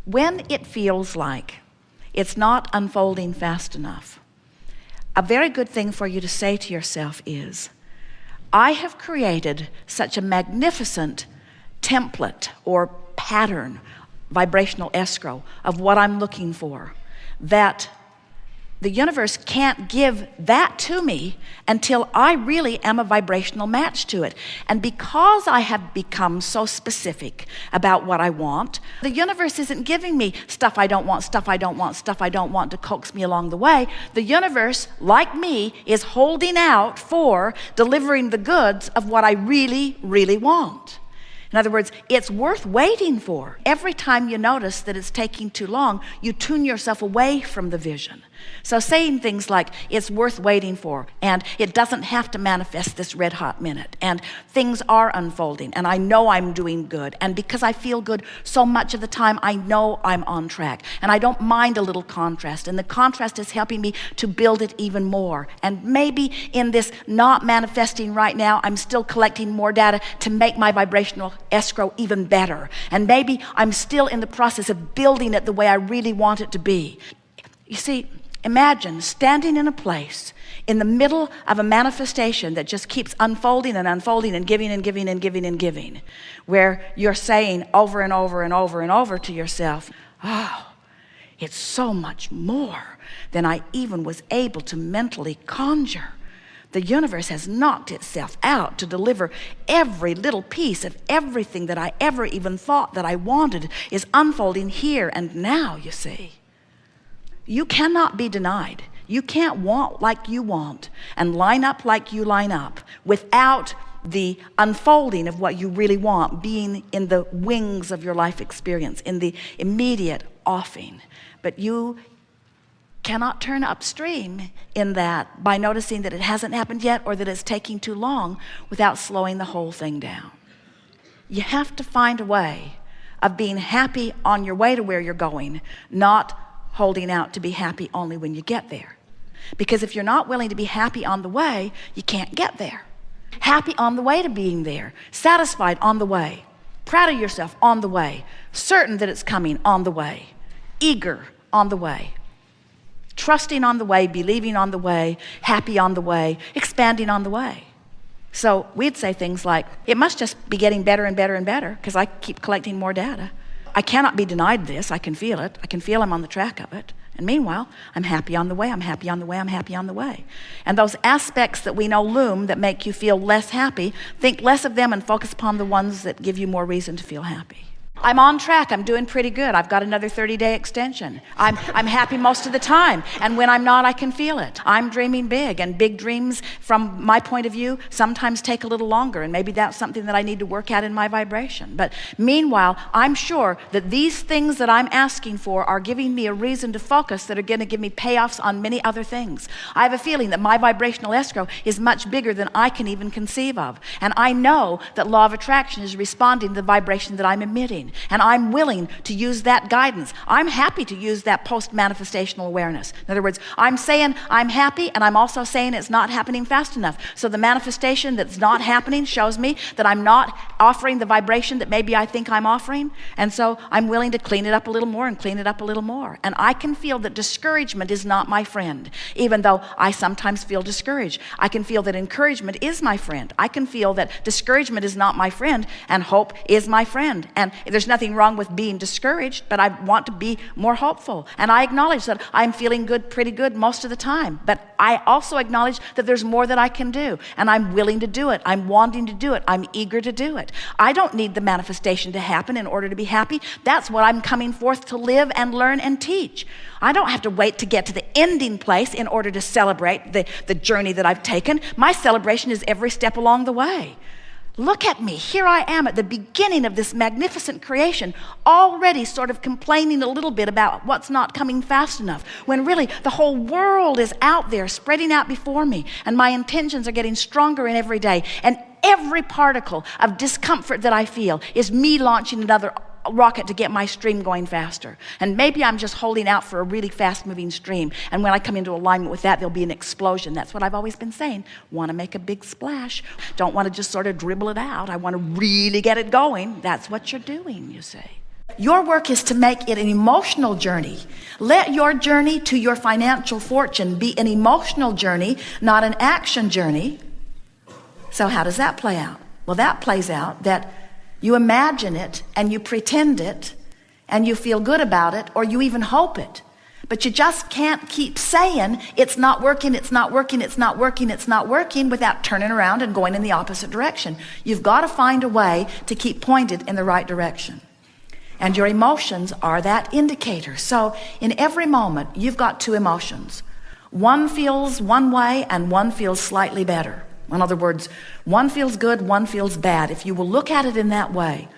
When it feels like it's not unfolding fast enough, a very good thing for you to say to yourself is, I have created such a magnificent template or pattern, vibrational escrow of what I'm looking for, that the universe can't give that to me until I really am a vibrational match to it. And because I have become so specific about what I want, the universe isn't giving me stuff I don't want, stuff I don't want, stuff I don't want to coax me along the way. The universe, like me, is holding out for delivering the goods of what I really, really want. In other words, it's worth waiting for. Every time you notice that it's taking too long, you tune yourself away from the vision. So saying things like, it's worth waiting for, and it doesn't have to manifest this red hot minute, and things are unfolding, and I know I'm doing good, and because I feel good so much of the time, I know I'm on track, and I don't mind a little contrast, and the contrast is helping me to build it even more. And maybe in this not manifesting right now, I'm still collecting more data to make my vibrational escrow even better. And maybe I'm still in the process of building it the way I really want it to be. You see, imagine standing in a place in the middle of a manifestation that just keeps unfolding and unfolding and giving and giving and giving and giving, where you're saying over and over and over and over to yourself, oh, it's so much more than I even was able to mentally conjure. The universe has knocked itself out to deliver every little piece of everything that I ever even thought that I wanted is unfolding here and now, you see. You cannot be denied. You can't want like you want and line up like you line up without the unfolding of what you really want being in the wings of your life experience, in the immediate offing. But you cannot turn upstream in that by noticing that it hasn't happened yet or that it's taking too long without slowing the whole thing down. You have to find a way of being happy on your way to where you're going, not holding out to be happy only when you get there. Because if you're not willing to be happy on the way, you can't get there. Happy on the way to being there, satisfied on the way, proud of yourself on the way, certain that it's coming on the way, eager on the way. Trusting on the way, believing on the way, happy on the way, expanding on the way. So we'd say things like, it must just be getting better and better and better because I keep collecting more data. I cannot be denied this. I can feel it. I can feel I'm on the track of it. And meanwhile, I'm happy on the way. I'm happy on the way. I'm happy on the way. And those aspects that we know loom that make you feel less happy, think less of them and focus upon the ones that give you more reason to feel happy. I'm on track. I'm doing pretty good. I've got another 30-day extension. I'm happy most of the time. And when I'm not, I can feel it. I'm dreaming big, and big dreams, from my point of view, sometimes take a little longer, and maybe that's something that I need to work at in my vibration. But meanwhile, I'm sure that these things that I'm asking for are giving me a reason to focus that are going to give me payoffs on many other things. I have a feeling that my vibrational escrow is much bigger than I can even conceive of. And I know that law of attraction is responding to the vibration that I'm emitting. And I'm willing to use that guidance. I'm happy to use that post-manifestational awareness. In other words, I'm saying I'm happy, and I'm also saying it's not happening fast enough. So the manifestation that's not happening shows me that I'm not offering the vibration that maybe I think I'm offering. And so I'm willing to clean it up a little more and clean it up a little more. And I can feel that discouragement is not my friend, even though I sometimes feel discouraged. I can feel that encouragement is my friend. I can feel that discouragement is not my friend, and hope is my friend. And there's nothing wrong with being discouraged, but I want to be more hopeful. And I acknowledge that I'm feeling good, pretty good most of the time. But I also acknowledge that there's more that I can do. And I'm willing to do it. I'm wanting to do it. I'm eager to do it. I don't need the manifestation to happen in order to be happy. That's what I'm coming forth to live and learn and teach. I don't have to wait to get to the ending place in order to celebrate the journey that I've taken. My celebration is every step along the way. Look at me. Here I am at the beginning of this magnificent creation, already sort of complaining a little bit about what's not coming fast enough, when really the whole world is out there spreading out before me, and my intentions are getting stronger in every day. And every particle of discomfort that I feel is me launching another rocket to get my stream going faster. And maybe I'm just holding out for a really fast moving stream, and when I come into alignment with that, there'll be an explosion. That's what I've always been saying. Want to make a big splash. Don't want to just sort of dribble it out. I want to really get it going. That's what you're doing, you see. your work is to make it an emotional journey. Let your journey to your financial fortune be an emotional journey, not an action journey. So how does that play out? Well, that plays out that you imagine it and you pretend it and you feel good about it, or you even hope it. But you just can't keep saying it's not working, it's not working, it's not working, it's not working without turning around and going in the opposite direction. You've got to find a way to keep pointed in the right direction. And your emotions are that indicator. So in every moment, you've got two emotions. One feels one way and one feels slightly better. In other words, one feels good, one feels bad. If you will look at it in that way.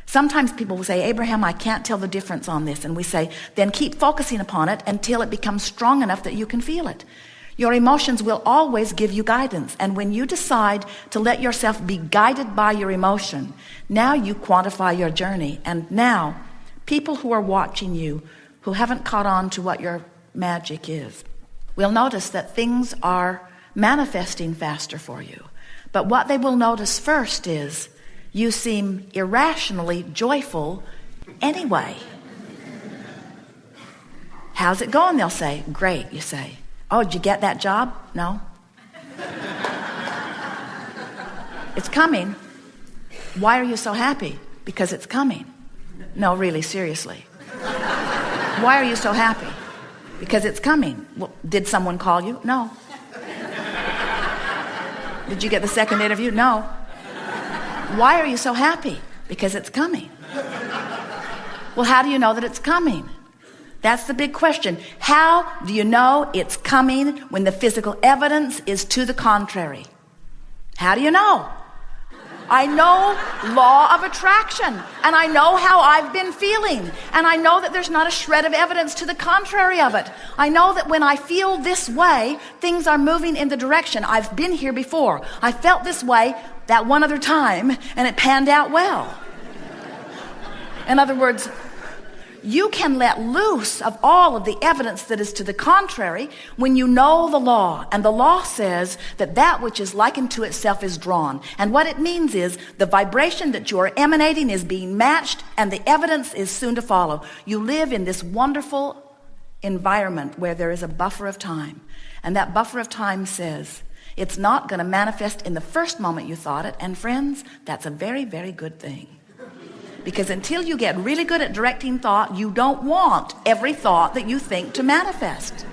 Sometimes people will say, Abraham, I can't tell the difference on this. And we say, then keep focusing upon it until it becomes strong enough that you can feel it. Your emotions will always give you guidance. And when you decide to let yourself be guided by your emotion, now you quantify your journey. And now, people who are watching you, who haven't caught on to what your magic is, will notice that things are manifesting faster for you. But what they will notice first is you seem irrationally joyful anyway. How's it going? They'll say, great. You say, oh, did you get that job? No. It's coming. Why are you so happy? Because it's coming. No, really, seriously. Why are you so happy? Because it's coming. Well, did someone call you? No. Did you get the second interview? No. Why are you so happy? Because it's coming. Well, how do you know that it's coming? That's the big question. How do you know it's coming when the physical evidence is to the contrary? How do you know? I know law of attraction, and I know how I've been feeling, and I know that there's not a shred of evidence to the contrary of it. I know that when I feel this way, things are moving in the direction. I've been here before. I felt this way that one other time, and it panned out well. In other words, you can let loose of all of the evidence that is to the contrary when you know the law. And the law says that that which is likened to itself is drawn. And what it means is the vibration that you are emanating is being matched, and the evidence is soon to follow. You live in this wonderful environment where there is a buffer of time. And that buffer of time says it's not going to manifest in the first moment you thought it. And friends, that's a very, very good thing. Because until you get really good at directing thought, you don't want every thought that you think to manifest.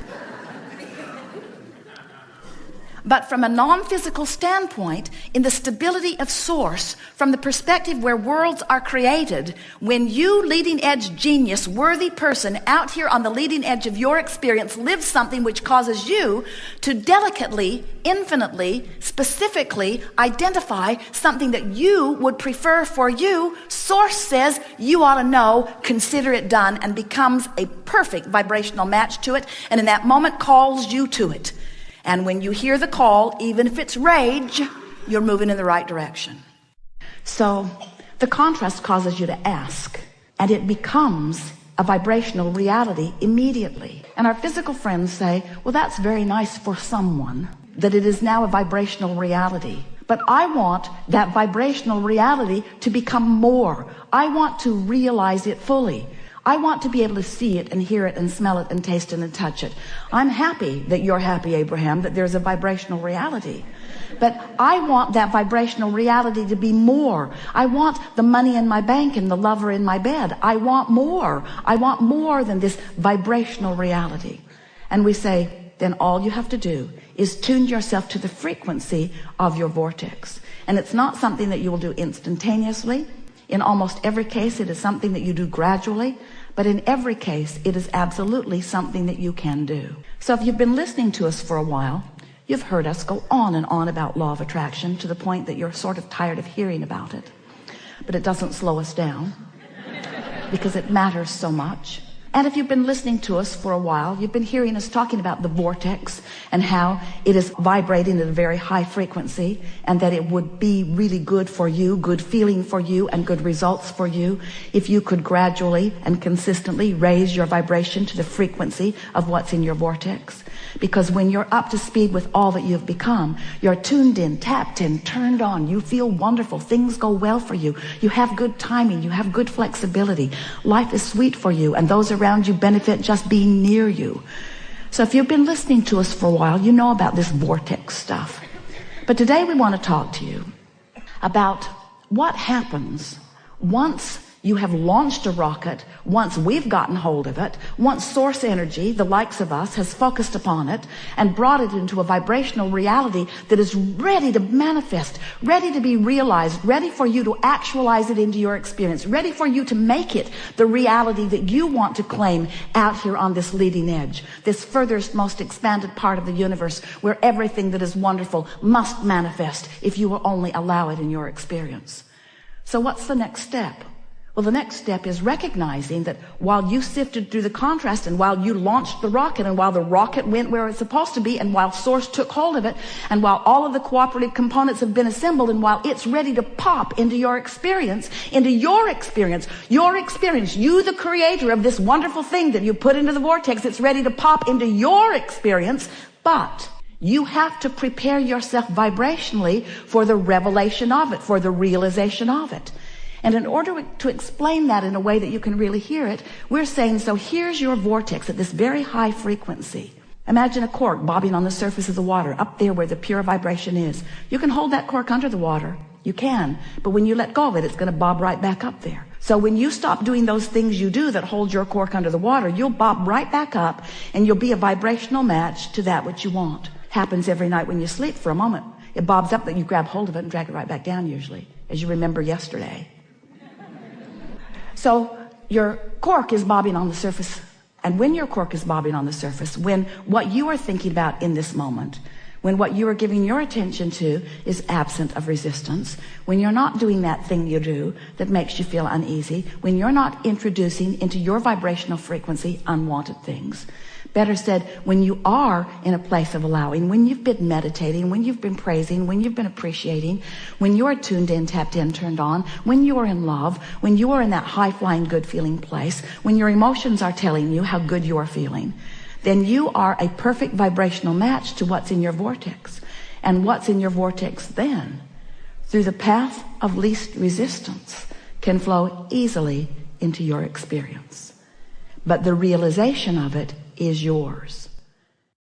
But from a non-physical standpoint, in the stability of source, from the perspective where worlds are created, when you, leading edge genius, worthy person, out here on the leading edge of your experience, live something which causes you to delicately, infinitely, specifically identify something that you would prefer for you, source says you ought to know, consider it done, and becomes a perfect vibrational match to it, and in that moment calls you to it. And when you hear the call, even if it's rage, you're moving in the right direction. So the contrast causes you to ask, and it becomes a vibrational reality immediately. And our physical friends say, well, that's very nice for someone, that it is now a vibrational reality. But I want that vibrational reality to become more. I want to realize it fully. I want to be able to see it and hear it and smell it and taste it and touch it. I'm happy that you're happy, Abraham, that there's a vibrational reality. But I want that vibrational reality to be more. I want the money in my bank and the lover in my bed. I want more. I want more than this vibrational reality. And we say, then all you have to do is tune yourself to the frequency of your vortex. And it's not something that you will do instantaneously. In almost every case, it is something that you do gradually, but in every case, it is absolutely something that you can do. So if you've been listening to us for a while, you've heard us go on and on about law of attraction to the point that you're sort of tired of hearing about it. But it doesn't slow us down because it matters so much. And if you've been listening to us for a while, you've been hearing us talking about the vortex and how it is vibrating at a very high frequency, and that it would be really good for you, good feeling for you, and good results for you if you could gradually and consistently raise your vibration to the frequency of what's in your vortex. Because when you're up to speed with all that you've become, you're tuned in, tapped in, turned on, you feel wonderful, things go well for you, you have good timing, you have good flexibility, life is sweet for you, and those around you benefit just being near you. So if you've been listening to us for a while, you know about this vortex stuff. But today we want to talk to you about what happens once you have launched a rocket, once we've gotten hold of it, once source energy, the likes of us, has focused upon it and brought it into a vibrational reality that is ready to manifest, ready to be realized, ready for you to actualize it into your experience, ready for you to make it the reality that you want to claim out here on this leading edge, this furthest, most expanded part of the universe where everything that is wonderful must manifest if you will only allow it in your experience. So what's the next step? Well, the next step is recognizing that while you sifted through the contrast, and while you launched the rocket, and while the rocket went where it's supposed to be, and while source took hold of it, and while all of the cooperative components have been assembled, and while it's ready to pop into your experience, you, the creator of this wonderful thing that you put into the vortex, it's ready to pop into your experience, but you have to prepare yourself vibrationally for the revelation of it, for the realization of it. And in order to explain that in a way that you can really hear it, we're saying, so here's your vortex at this very high frequency. Imagine a cork bobbing on the surface of the water, up there where the pure vibration is. You can hold that cork under the water. You can. But when you let go of it, it's going to bob right back up there. So when you stop doing those things you do that hold your cork under the water, you'll bob right back up, and you'll be a vibrational match to that which you want. Happens every night when you sleep for a moment. It bobs up, that you grab hold of it and drag it right back down usually, as you remember yesterday. So your cork is bobbing on the surface. And when your cork is bobbing on the surface, when what you are thinking about in this moment, when what you are giving your attention to is absent of resistance, when you're not doing that thing you do that makes you feel uneasy, when you're not introducing into your vibrational frequency unwanted things, better said, when you are in a place of allowing, when you've been meditating, when you've been praising, when you've been appreciating, when you're tuned in, tapped in, turned on, when you are in love, when you are in that high-flying, good-feeling place, when your emotions are telling you how good you are feeling, then you are a perfect vibrational match to what's in your vortex. And what's in your vortex then, through the path of least resistance, can flow easily into your experience. But the realization of it is yours.